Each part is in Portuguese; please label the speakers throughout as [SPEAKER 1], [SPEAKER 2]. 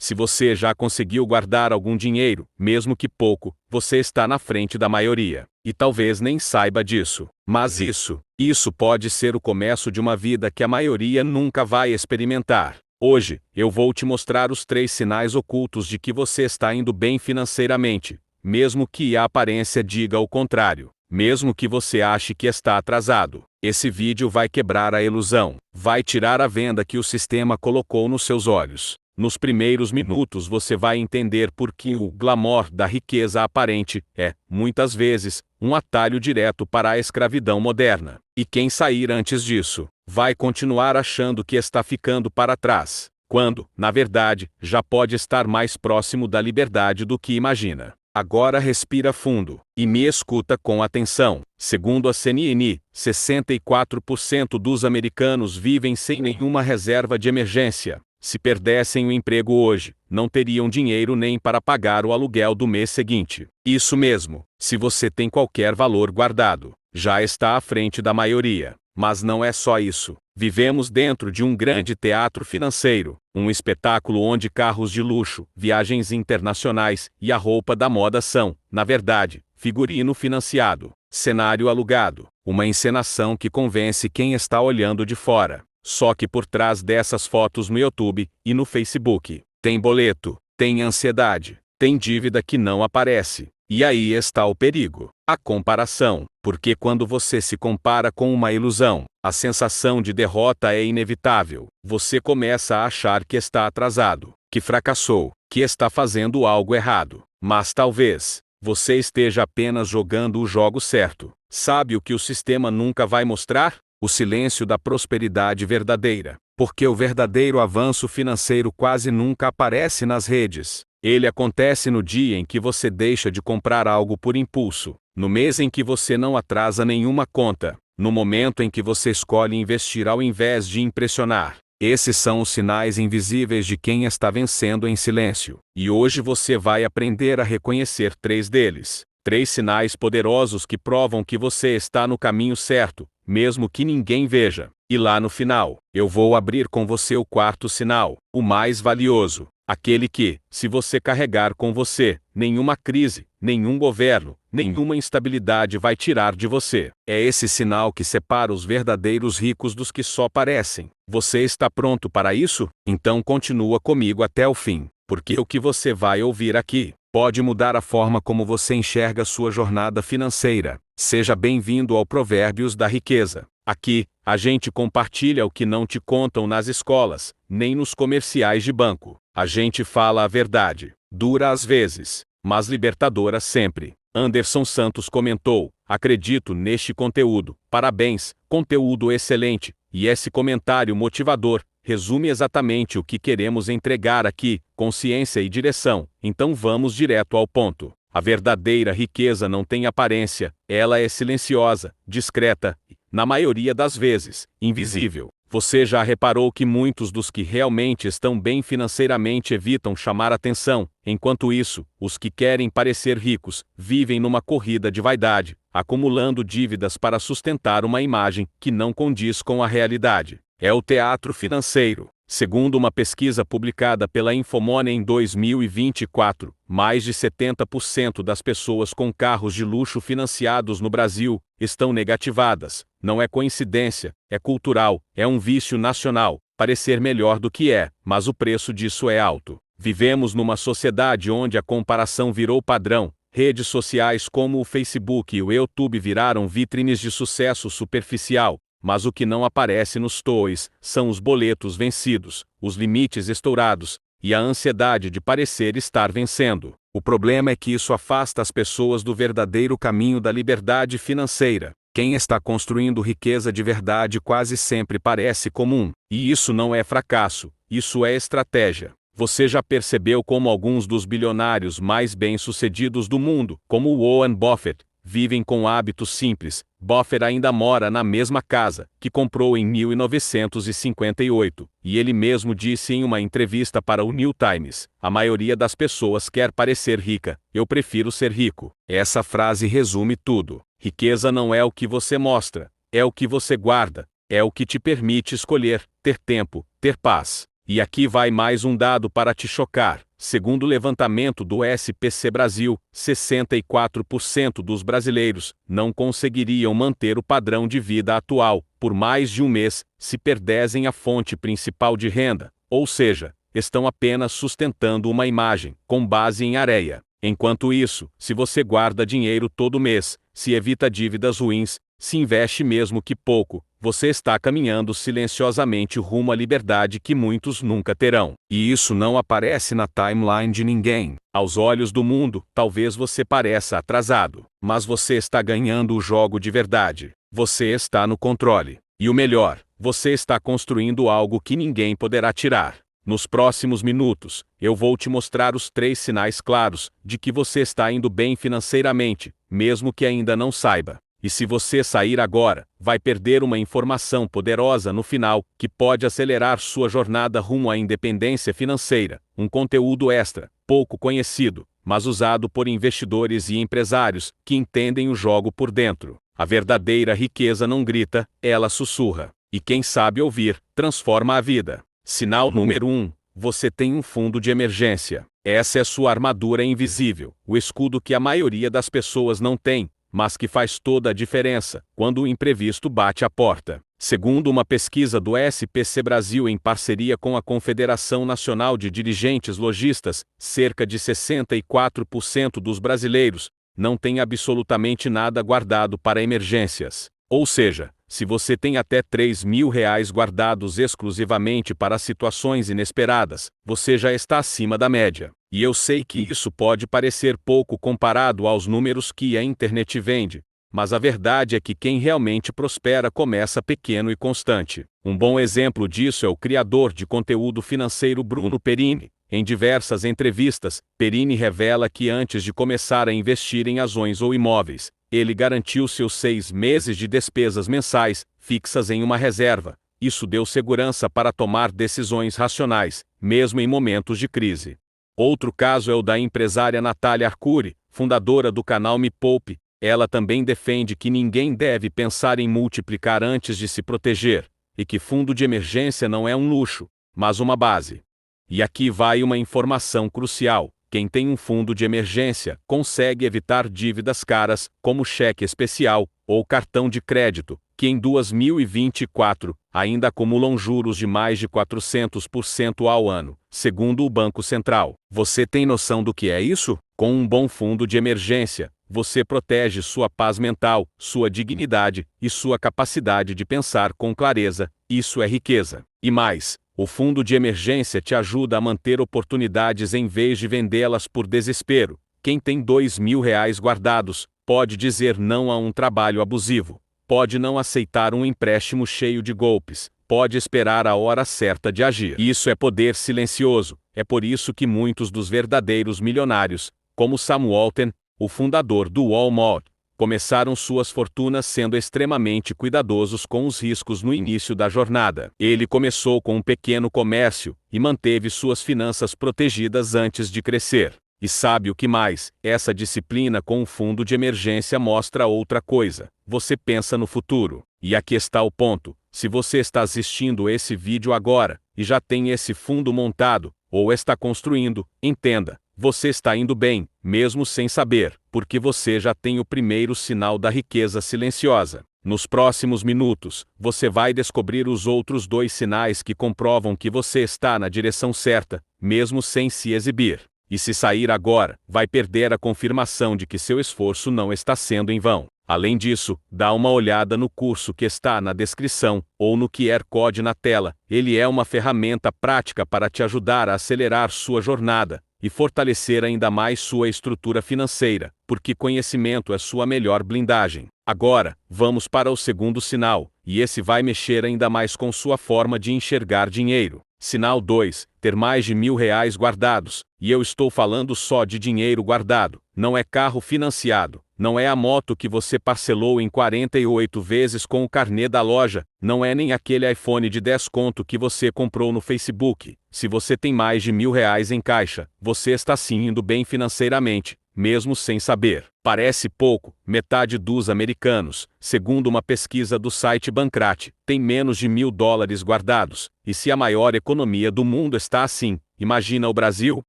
[SPEAKER 1] Se você já conseguiu guardar algum dinheiro, mesmo que pouco, você está na frente da maioria. E talvez nem saiba disso. Mas isso pode ser o começo de uma vida que a maioria nunca vai experimentar. Hoje, eu vou te mostrar os 3 sinais ocultos de que você está indo bem financeiramente, mesmo que a aparência diga o contrário. Mesmo que você ache que está atrasado. Esse vídeo vai quebrar a ilusão, vai tirar a venda que o sistema colocou nos seus olhos. Nos primeiros minutos você vai entender por que o glamour da riqueza aparente é, muitas vezes, um atalho direto para a escravidão moderna. E quem sair antes disso, vai continuar achando que está ficando para trás, quando, na verdade, já pode estar mais próximo da liberdade do que imagina. Agora respira fundo e me escuta com atenção. Segundo a CNN, 64% dos americanos vivem sem nenhuma reserva de emergência. Se perdessem o emprego hoje, não teriam dinheiro nem para pagar o aluguel do mês seguinte. Isso mesmo, se você tem qualquer valor guardado, já está à frente da maioria. Mas não é só isso. Vivemos dentro de um grande teatro financeiro, um espetáculo onde carros de luxo, viagens internacionais e a roupa da moda são, na verdade, figurino financiado, cenário alugado, uma encenação que convence quem está olhando de fora. Só que por trás dessas fotos no YouTube e no Facebook, tem boleto, tem ansiedade, tem dívida que não aparece. E aí está o perigo, a comparação, porque quando você se compara com uma ilusão, a sensação de derrota é inevitável. Você começa a achar que está atrasado, que fracassou, que está fazendo algo errado. Mas talvez você esteja apenas jogando o jogo certo. Sabe o que o sistema nunca vai mostrar? O silêncio da prosperidade verdadeira. Porque o verdadeiro avanço financeiro quase nunca aparece nas redes. Ele acontece no dia em que você deixa de comprar algo por impulso, no mês em que você não atrasa nenhuma conta, no momento em que você escolhe investir ao invés de impressionar. Esses são os sinais invisíveis de quem está vencendo em silêncio. E hoje você vai aprender a reconhecer 3 deles. 3 sinais poderosos que provam que você está no caminho certo, mesmo que ninguém veja. E lá no final, eu vou abrir com você o 4º sinal, o mais valioso. Aquele que, se você carregar com você, nenhuma crise, nenhum governo, nenhuma instabilidade vai tirar de você. É esse sinal que separa os verdadeiros ricos dos que só parecem. Você está pronto para isso? Então continua comigo até o fim, porque o que você vai ouvir aqui pode mudar a forma como você enxerga sua jornada financeira. Seja bem-vindo ao Provérbios da Riqueza. Aqui, a gente compartilha o que não te contam nas escolas, nem nos comerciais de banco. A gente fala a verdade, dura às vezes, mas libertadora sempre. Anderson Santos comentou: acredito neste conteúdo, parabéns, conteúdo excelente, e esse comentário motivador resume exatamente o que queremos entregar aqui, consciência e direção. Então vamos direto ao ponto. A verdadeira riqueza não tem aparência, ela é silenciosa, discreta e, na maioria das vezes, invisível. Você já reparou que muitos dos que realmente estão bem financeiramente evitam chamar atenção, enquanto isso, os que querem parecer ricos, vivem numa corrida de vaidade, acumulando dívidas para sustentar uma imagem que não condiz com a realidade. É o teatro financeiro. Segundo uma pesquisa publicada pela Infomoney em 2024, mais de 70% das pessoas com carros de luxo financiados no Brasil estão negativadas. Não é coincidência, é cultural, é um vício nacional, parecer melhor do que é, mas o preço disso é alto. Vivemos numa sociedade onde a comparação virou padrão. Redes sociais como o Facebook e o YouTube viraram vitrines de sucesso superficial. Mas o que não aparece nos stories são os boletos vencidos, os limites estourados e a ansiedade de parecer estar vencendo. O problema é que isso afasta as pessoas do verdadeiro caminho da liberdade financeira. Quem está construindo riqueza de verdade quase sempre parece comum. E isso não é fracasso, isso é estratégia. Você já percebeu como alguns dos bilionários mais bem-sucedidos do mundo, como Warren Buffett, vivem com hábitos simples? Buffett ainda mora na mesma casa que comprou em 1958, e ele mesmo disse em uma entrevista para o New Times: a maioria das pessoas quer parecer rica, eu prefiro ser rico. Essa frase resume tudo. Riqueza não é o que você mostra, é o que você guarda, é o que te permite escolher, ter tempo, ter paz. E aqui vai mais um dado para te chocar. Segundo o levantamento do SPC Brasil, 64% dos brasileiros não conseguiriam manter o padrão de vida atual por mais de um mês se perdessem a fonte principal de renda, ou seja, estão apenas sustentando uma imagem com base em areia. Enquanto isso, se você guarda dinheiro todo mês, se evita dívidas ruins, se investe mesmo que pouco, você está caminhando silenciosamente rumo à liberdade que muitos nunca terão. E isso não aparece na timeline de ninguém. Aos olhos do mundo, talvez você pareça atrasado, mas você está ganhando o jogo de verdade. Você está no controle. E o melhor, você está construindo algo que ninguém poderá tirar. Nos próximos minutos, eu vou te mostrar os 3 sinais claros de que você está indo bem financeiramente, mesmo que ainda não saiba. E se você sair agora, vai perder uma informação poderosa no final, que pode acelerar sua jornada rumo à independência financeira. Um conteúdo extra, pouco conhecido, mas usado por investidores e empresários que entendem o jogo por dentro. A verdadeira riqueza não grita, ela sussurra. E quem sabe ouvir, transforma a vida. Sinal número 1. Você tem um fundo de emergência. Essa é sua armadura invisível, o escudo que a maioria das pessoas não tem, mas que faz toda a diferença quando o imprevisto bate à porta. Segundo uma pesquisa do SPC Brasil em parceria com a Confederação Nacional de Dirigentes Lojistas, cerca de 64% dos brasileiros não têm absolutamente nada guardado para emergências. Ou seja, se você tem até R$ 3.000 guardados exclusivamente para situações inesperadas, você já está acima da média. E eu sei que isso pode parecer pouco comparado aos números que a internet vende, mas a verdade é que quem realmente prospera começa pequeno e constante. Um bom exemplo disso é o criador de conteúdo financeiro Bruno Perini. Em diversas entrevistas, Perini revela que antes de começar a investir em ações ou imóveis, ele garantiu seus 6 meses de despesas mensais, fixas em uma reserva. Isso deu segurança para tomar decisões racionais, mesmo em momentos de crise. Outro caso é o da empresária Natália Arcuri, fundadora do canal Me Poupe. Ela também defende que ninguém deve pensar em multiplicar antes de se proteger, e que fundo de emergência não é um luxo, mas uma base. E aqui vai uma informação crucial. Quem tem um fundo de emergência consegue evitar dívidas caras, como cheque especial ou cartão de crédito, que em 2024 ainda acumulam juros de mais de 400% ao ano, segundo o Banco Central. Você tem noção do que é isso? Com um bom fundo de emergência, você protege sua paz mental, sua dignidade e sua capacidade de pensar com clareza. Isso é riqueza. E mais, o fundo de emergência te ajuda a manter oportunidades em vez de vendê-las por desespero. Quem tem R$ 2.000 guardados pode dizer não a um trabalho abusivo, pode não aceitar um empréstimo cheio de golpes, pode esperar a hora certa de agir. Isso é poder silencioso. É por isso que muitos dos verdadeiros milionários, como Sam Walton, o fundador do Walmart, começaram suas fortunas sendo extremamente cuidadosos com os riscos no início da jornada. Ele começou com um pequeno comércio e manteve suas finanças protegidas antes de crescer. E sabe o que mais? Essa disciplina com o fundo de emergência mostra outra coisa. Você pensa no futuro. E aqui está o ponto. Se você está assistindo esse vídeo agora e já tem esse fundo montado, ou está construindo, entenda. Você está indo bem, mesmo sem saber, porque você já tem o primeiro sinal da riqueza silenciosa. Nos próximos minutos, você vai descobrir os outros 2 sinais que comprovam que você está na direção certa, mesmo sem se exibir. E se sair agora, vai perder a confirmação de que seu esforço não está sendo em vão. Além disso, dá uma olhada no curso que está na descrição, ou no QR Code na tela. Ele é uma ferramenta prática para te ajudar a acelerar sua jornada e fortalecer ainda mais sua estrutura financeira, porque conhecimento é sua melhor blindagem. Agora, vamos para o segundo sinal, e esse vai mexer ainda mais com sua forma de enxergar dinheiro. Sinal 2, ter mais de R$ 1.000 guardados, e eu estou falando só de dinheiro guardado, não é carro financiado, não é a moto que você parcelou em 48 vezes com o carnê da loja, não é nem aquele iPhone de 10 conto que você comprou no Facebook. Se você tem mais de R$ 1.000 em caixa, você está sim indo bem financeiramente, mesmo sem saber. Parece pouco, metade dos americanos, segundo uma pesquisa do site Bankrate, tem menos de $1.000 guardados. E se a maior economia do mundo está assim, imagina o Brasil?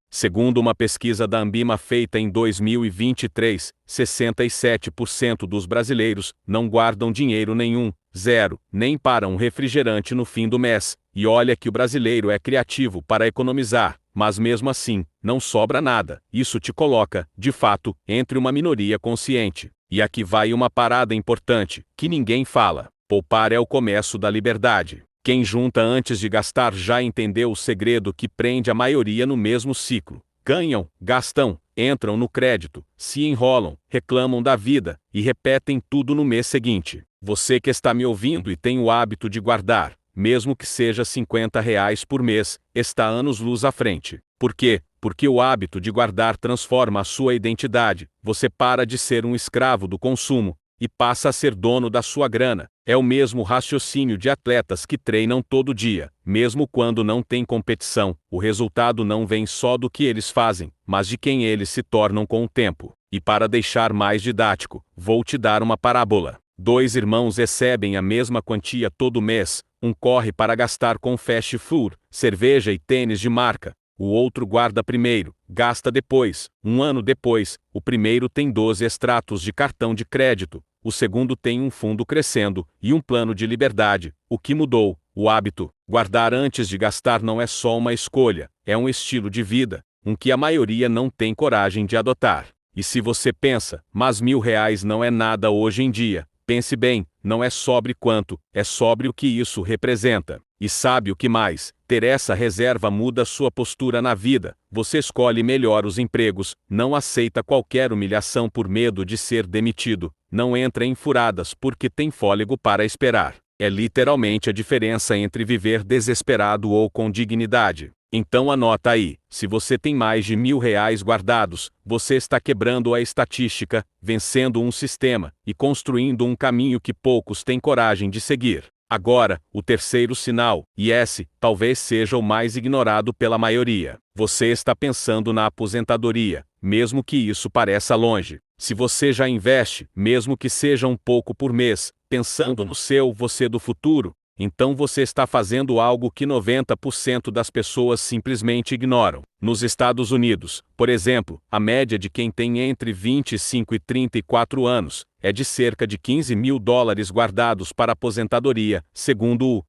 [SPEAKER 1] Segundo uma pesquisa da Ambima feita em 2023, 67% dos brasileiros não guardam dinheiro nenhum, zero, nem para um refrigerante no fim do mês. E olha que o brasileiro é criativo para economizar, mas mesmo assim, não sobra nada. Isso te coloca, de fato, entre uma minoria consciente. E aqui vai uma parada importante, que ninguém fala. Poupar é o começo da liberdade. Quem junta antes de gastar já entendeu o segredo que prende a maioria no mesmo ciclo. Ganham, gastam, entram no crédito, se enrolam, reclamam da vida e repetem tudo no mês seguinte. Você que está me ouvindo e tem o hábito de guardar, mesmo que seja R$ 50 por mês, está anos-luz à frente. Por quê? Porque o hábito de guardar transforma a sua identidade. Você para de ser um escravo do consumo e passa a ser dono da sua grana. É o mesmo raciocínio de atletas que treinam todo dia. Mesmo quando não tem competição, o resultado não vem só do que eles fazem, mas de quem eles se tornam com o tempo. E para deixar mais didático, vou te dar uma parábola. 2 irmãos recebem a mesma quantia todo mês. Um corre para gastar com fast food, cerveja e tênis de marca. O outro guarda primeiro, gasta depois. Um ano depois, o primeiro tem 12 extratos de cartão de crédito, o segundo tem um fundo crescendo e um plano de liberdade. O que mudou? O hábito. Guardar antes de gastar não é só uma escolha, é um estilo de vida, um que a maioria não tem coragem de adotar. E se você pensa, mas R$ 1.000 não é nada hoje em dia, pense bem, não é sobre quanto, é sobre o que isso representa. E sabe o que mais? Ter essa reserva muda sua postura na vida. Você escolhe melhor os empregos, não aceita qualquer humilhação por medo de ser demitido, não entra em furadas porque tem fôlego para esperar. É literalmente a diferença entre viver desesperado ou com dignidade. Então anota aí, se você tem mais de R$ 1.000 guardados, você está quebrando a estatística, vencendo um sistema e construindo um caminho que poucos têm coragem de seguir. Agora, o terceiro sinal, e esse, talvez seja o mais ignorado pela maioria. Você está pensando na aposentadoria, mesmo que isso pareça longe. Se você já investe, mesmo que seja um pouco por mês, pensando no seu você do futuro, então você está fazendo algo que 90% das pessoas simplesmente ignoram. Nos Estados Unidos, por exemplo, a média de quem tem entre 25 e 34 anos é de cerca de $15.000 guardados para aposentadoria, segundo o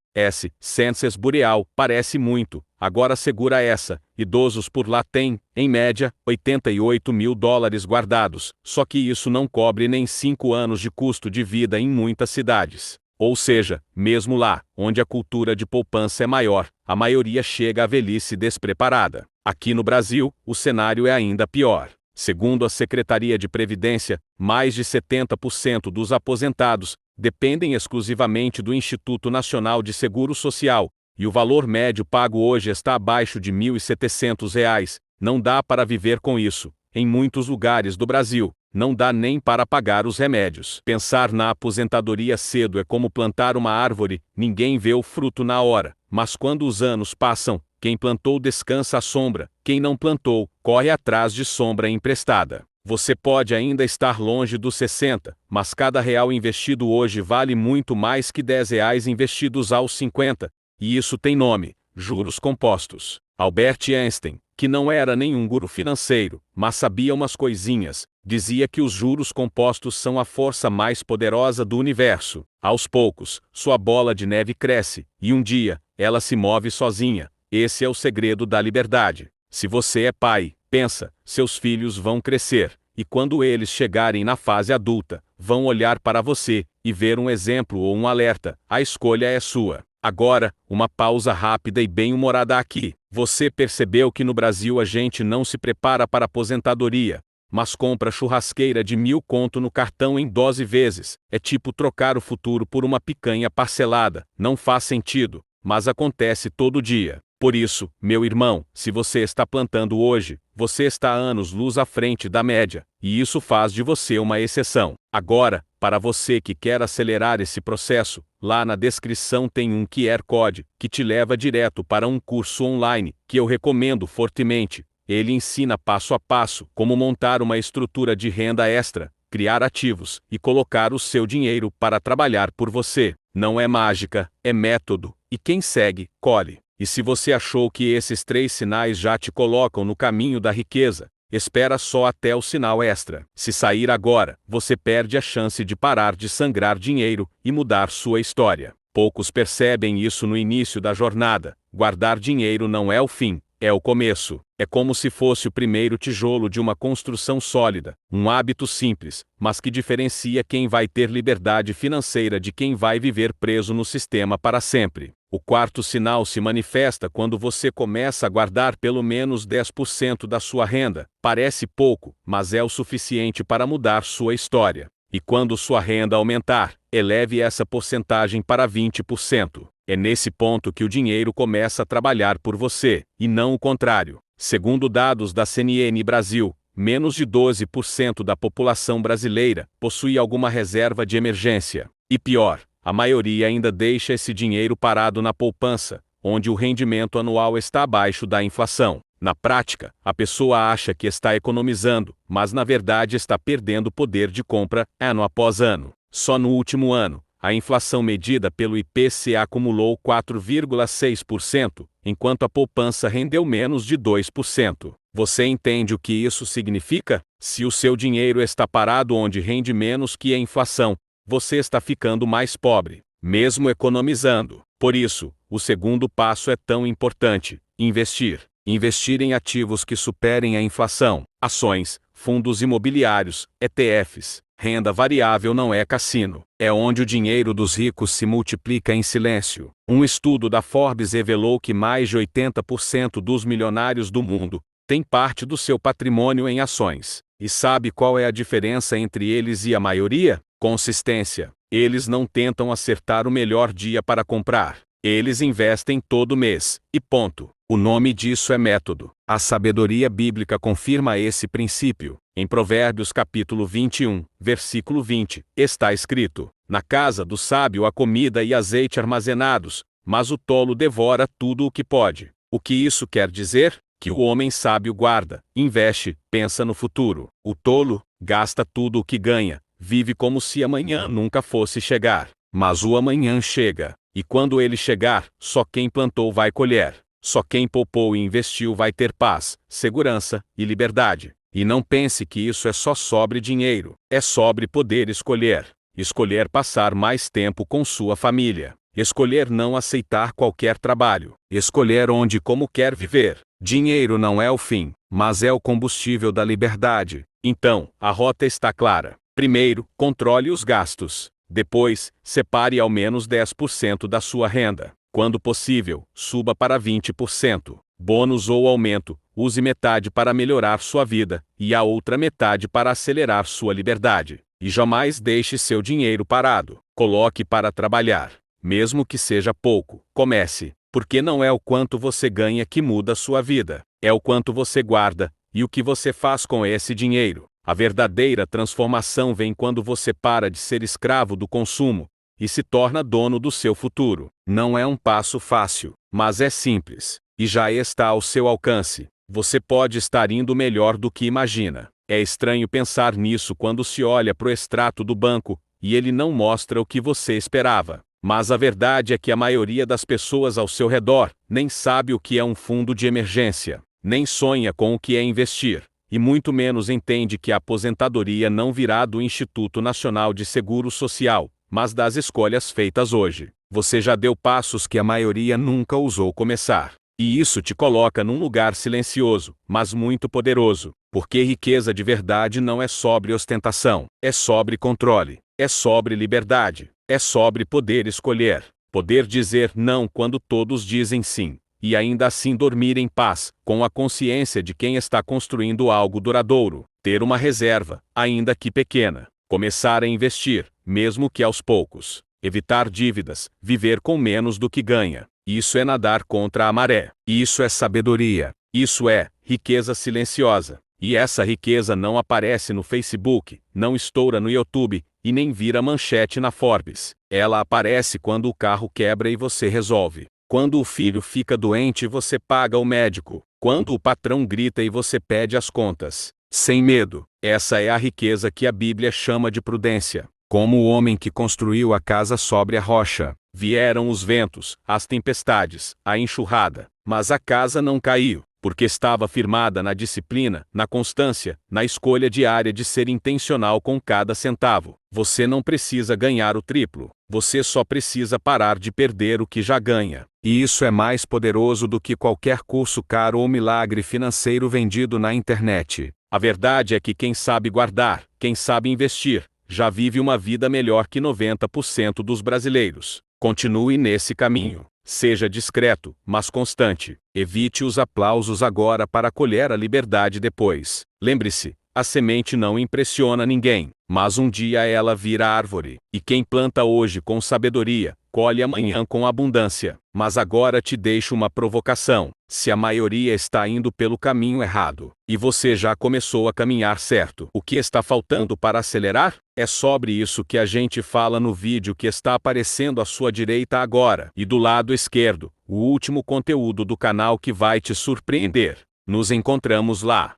[SPEAKER 1] Census Bureau. Parece muito, agora segura essa, idosos por lá têm, em média, $88.000 guardados, só que isso não cobre nem 5 anos de custo de vida em muitas cidades. Ou seja, mesmo lá, onde a cultura de poupança é maior, a maioria chega à velhice despreparada. Aqui no Brasil, o cenário é ainda pior. Segundo a Secretaria de Previdência, mais de 70% dos aposentados dependem exclusivamente do Instituto Nacional de Seguro Social, e o valor médio pago hoje está abaixo de R$ 1.700. Não dá para viver com isso. Em muitos lugares do Brasil, não dá nem para pagar os remédios. Pensar na aposentadoria cedo é como plantar uma árvore, ninguém vê o fruto na hora, mas quando os anos passam, quem plantou descansa à sombra, quem não plantou, corre atrás de sombra emprestada. Você pode ainda estar longe dos 60, mas cada real investido hoje vale muito mais que R$ 10 investidos aos 50, e isso tem nome: juros compostos. Albert Einstein, que não era nenhum guru financeiro, mas sabia umas coisinhas, dizia que os juros compostos são a força mais poderosa do universo. Aos poucos, sua bola de neve cresce, e um dia, ela se move sozinha. Esse é o segredo da liberdade. Se você é pai, pensa, seus filhos vão crescer, e quando eles chegarem na fase adulta, vão olhar para você e ver um exemplo ou um alerta. A escolha é sua. Agora, uma pausa rápida e bem-humorada aqui. Você percebeu que no Brasil a gente não se prepara para a aposentadoria, mas compra churrasqueira de 1.000 conto no cartão em 12 vezes. É tipo trocar o futuro por uma picanha parcelada. Não faz sentido, mas acontece todo dia. Por isso, meu irmão, se você está plantando hoje, você está anos-luz à frente da média, e isso faz de você uma exceção. Agora, para você que quer acelerar esse processo, lá na descrição tem um QR Code que te leva direto para um curso online que eu recomendo fortemente. Ele ensina passo a passo como montar uma estrutura de renda extra, criar ativos e colocar o seu dinheiro para trabalhar por você. Não é mágica, é método, e quem segue, colhe. E se você achou que esses 3 sinais já te colocam no caminho da riqueza, espera só até o sinal extra. Se sair agora, você perde a chance de parar de sangrar dinheiro e mudar sua história. Poucos percebem isso no início da jornada. Guardar dinheiro não é o fim, é o começo. É como se fosse o primeiro tijolo de uma construção sólida, um hábito simples, mas que diferencia quem vai ter liberdade financeira de quem vai viver preso no sistema para sempre. O quarto sinal se manifesta quando você começa a guardar pelo menos 10% da sua renda. Parece pouco, mas é o suficiente para mudar sua história. E quando sua renda aumentar, eleve essa porcentagem para 20%. É nesse ponto que o dinheiro começa a trabalhar por você, e não o contrário. Segundo dados da CNN Brasil, menos de 12% da população brasileira possui alguma reserva de emergência. E pior, a maioria ainda deixa esse dinheiro parado na poupança, onde o rendimento anual está abaixo da inflação. Na prática, a pessoa acha que está economizando, mas na verdade está perdendo poder de compra ano após ano. Só no último ano, a inflação medida pelo IPCA acumulou 4,6%, enquanto a poupança rendeu menos de 2%. Você entende o que isso significa? Se o seu dinheiro está parado onde rende menos que a inflação, você está ficando mais pobre, mesmo economizando. Por isso, o segundo passo é tão importante: investir. Investir em ativos que superem a inflação, ações, fundos imobiliários, ETFs. Renda variável não é cassino, é onde o dinheiro dos ricos se multiplica em silêncio. Um estudo da Forbes revelou que mais de 80% dos milionários do mundo têm parte do seu patrimônio em ações. E sabe qual é a diferença entre eles e a maioria? Consistência. Eles não tentam acertar o melhor dia para comprar. Eles investem todo mês, e ponto. O nome disso é método. A sabedoria bíblica confirma esse princípio. Em Provérbios capítulo 21, versículo 20, está escrito: na casa do sábio há comida e azeite armazenados, mas o tolo devora tudo o que pode. O que isso quer dizer? Que o homem sábio guarda, investe, pensa no futuro. O tolo gasta tudo o que ganha, vive como se amanhã nunca fosse chegar. Mas o amanhã chega, e quando ele chegar, só quem plantou vai colher. Só quem poupou e investiu vai ter paz, segurança e liberdade. E não pense que isso é só sobre dinheiro. É sobre poder escolher. Escolher passar mais tempo com sua família. Escolher não aceitar qualquer trabalho. Escolher onde e como quer viver. Dinheiro não é o fim, mas é o combustível da liberdade. Então, a rota está clara. Primeiro, controle os gastos. Depois, separe ao menos 10% da sua renda. Quando possível, suba para 20%. Bônus ou aumento, use metade para melhorar sua vida, e a outra metade para acelerar sua liberdade. E jamais deixe seu dinheiro parado. Coloque para trabalhar. Mesmo que seja pouco, comece. Porque não é o quanto você ganha que muda sua vida. É o quanto você guarda, e o que você faz com esse dinheiro. A verdadeira transformação vem quando você para de ser escravo do consumo e se torna dono do seu futuro. Não é um passo fácil, mas é simples, e já está ao seu alcance. Você pode estar indo melhor do que imagina. É estranho pensar nisso quando se olha para o extrato do banco, e ele não mostra o que você esperava. Mas a verdade é que a maioria das pessoas ao seu redor nem sabe o que é um fundo de emergência, nem sonha com o que é investir, e muito menos entende que a aposentadoria não virá do Instituto Nacional de Seguro Social, mas das escolhas feitas hoje. Você já deu passos que a maioria nunca ousou começar. E isso te coloca num lugar silencioso, mas muito poderoso. Porque riqueza de verdade não é sobre ostentação, é sobre controle, é sobre liberdade, é sobre poder escolher. Poder dizer não quando todos dizem sim, e ainda assim dormir em paz, com a consciência de quem está construindo algo duradouro. Ter uma reserva, ainda que pequena. Começar a investir, mesmo que aos poucos. Evitar dívidas, viver com menos do que ganha. Isso é nadar contra a maré. Isso é sabedoria. Isso é riqueza silenciosa. E essa riqueza não aparece no Facebook, não estoura no YouTube, e nem vira manchete na Forbes. Ela aparece quando o carro quebra e você resolve. Quando o filho fica doente e você paga o médico. Quando o patrão grita e você pede as contas, sem medo, essa é a riqueza que a Bíblia chama de prudência. Como o homem que construiu a casa sobre a rocha. Vieram os ventos, as tempestades, a enxurrada, mas a casa não caiu, porque estava firmada na disciplina, na constância, na escolha diária de ser intencional com cada centavo. Você não precisa ganhar o triplo, você só precisa parar de perder o que já ganha. E isso é mais poderoso do que qualquer curso caro ou milagre financeiro vendido na internet. A verdade é que quem sabe guardar, quem sabe investir, já vive uma vida melhor que 90% dos brasileiros. Continue nesse caminho. Seja discreto, mas constante. Evite os aplausos agora para colher a liberdade depois. Lembre-se, a semente não impressiona ninguém, mas um dia ela vira árvore. E quem planta hoje com sabedoria, colhe amanhã com abundância. Mas agora te deixo uma provocação. Se a maioria está indo pelo caminho errado, e você já começou a caminhar certo, o que está faltando para acelerar? É sobre isso que a gente fala no vídeo que está aparecendo à sua direita agora, e do lado esquerdo, o último conteúdo do canal que vai te surpreender. Nos encontramos lá.